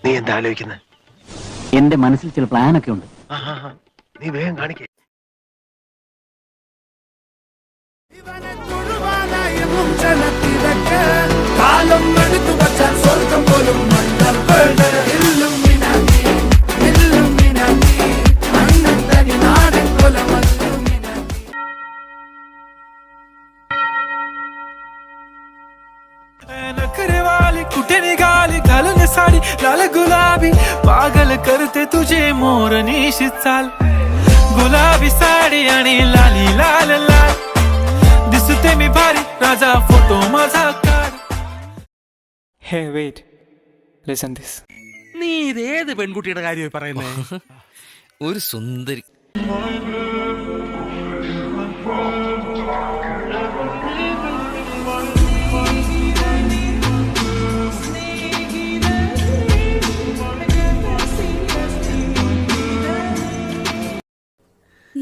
നീ എന്താ ആലോചിക്കുന്നത്? എന്റെ മനസ്സിൽ ചില പ്ലാനൊക്കെ ഉണ്ട്. നീ വേഗം കാണിക്കേ. കാലം എടുത്തു വച്ചാൽ സ്വർഗം പോലും घालून साडी लाल गुलाबी पागल करते तुझे मोरनीशी चाल गुलाबी साडी आणि लाली लाल लाल दिसते मी भारी राजा फोटो माझा काढ. Hey wait, listen this. നീ ഇതേത് പെൺകുട്ടിയുടെ കാര്യമായി പറയുന്നേ? ഒരു സുന്ദരി.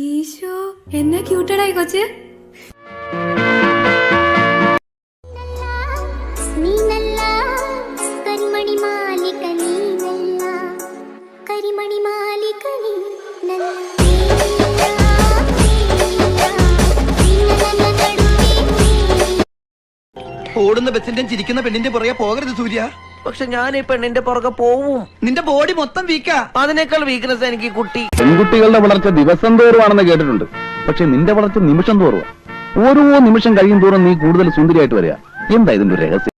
ഈശോ എന്നാ ക്യൂട്ടഡായി കൊച്ച്. ഓടുന്ന ബസിന്റെ ചിരിക്കുന്ന പെണ്ണിന്റെ പുറകെ പോകരുത് സൂര്യ. പക്ഷെ ഞാൻ ഈ പെണ്ണിന്റെ പുറകെ പോവും. നിന്റെ ബോഡി മൊത്തം വീക്കാ. അതിനേക്കാൾ വീക്ക്നെസ് എനിക്ക് കുട്ടി. പെൺകുട്ടികളുടെ വളർച്ച ദിവസം തോറുവാണെന്ന് കേട്ടിട്ടുണ്ട്. പക്ഷെ നിന്റെ വളർച്ച നിമിഷം തോറുക. ഓരോ നിമിഷം കഴിയും തോറും നീ കൂടുതൽ സുന്ദരിയായിട്ട് വരിക. എന്താ ഇതിന്റെ ഒരു രഹസ്യം?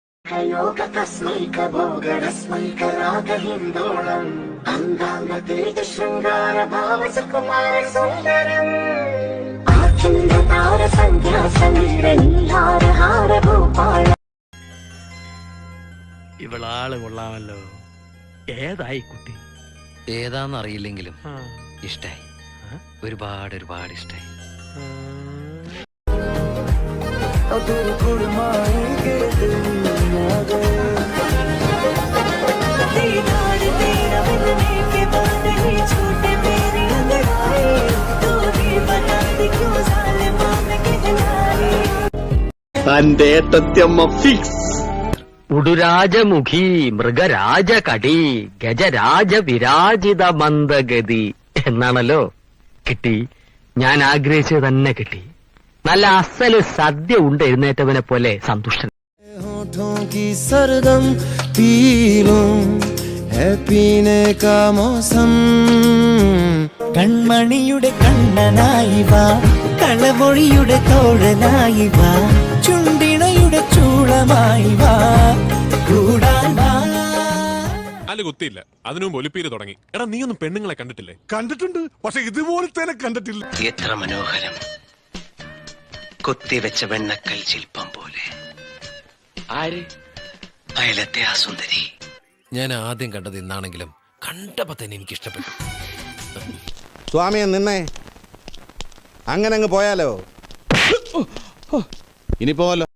ഇവളാള് കൊള്ളാമല്ലോ. ഏതായി കുട്ടി? ഏതാന്നറിയില്ലെങ്കിലും ഇഷ്ടായി. ഒരുപാട് ഒരുപാട് ഇഷ്ടായി. തന്റെ ഏട്ടത്തിയമ്മ ഫിക്സ്. ഉടുരാജമുഖി മൃഗരാജകടി ഗജരാജ വിരാജിത മന്ദഗതി എന്നാണല്ലോ. കിട്ടി, ഞാൻ ആഗ്രഹിച്ചത് തന്നെ കിട്ടി. നല്ല അസല് സദ്യ ഉണ്ട് എഴുന്നേറ്റവനെ പോലെ സന്തുഷ്ടൻ. सरगम पी लूं है पीने का मौसम. കൺമണിയുടെ കണ്ണനായി വാ, കളമൊഴിയുടെ തോഴനായി വാ, ചുണ്ടിണയുടെ ചൂളമായി വാ, കൂടാൻ വാ. അല്ല കുത്തിയില്ല, അതിനും ഒലിപ്പീര് തുടങ്ങി. എടാ നീ ഒന്നും പെണ്ണുങ്ങളെ കണ്ടിട്ടില്ലേ? കണ്ടിട്ടുണ്ട്, പക്ഷെ ഇതുപോലത്തെ കണ്ടിട്ടില്ല. എത്ര മനോഹരം, കൊത്തിവെച്ച വെണ്ണക്കൽ ശില്പം പോലെ. ആര്? അയലത്തെ ആ സുന്ദരി. ഞാൻ ആദ്യം കണ്ടത് ഇന്നാണെങ്കിലും കണ്ടപ്പോ തന്നെ എനിക്ക് ഇഷ്ടപ്പെട്ടു. സ്വാമിയെ നിന്നെ അങ്ങനെ അങ്ങ് പോയാലോ? ഇനി പോവല്ലോ.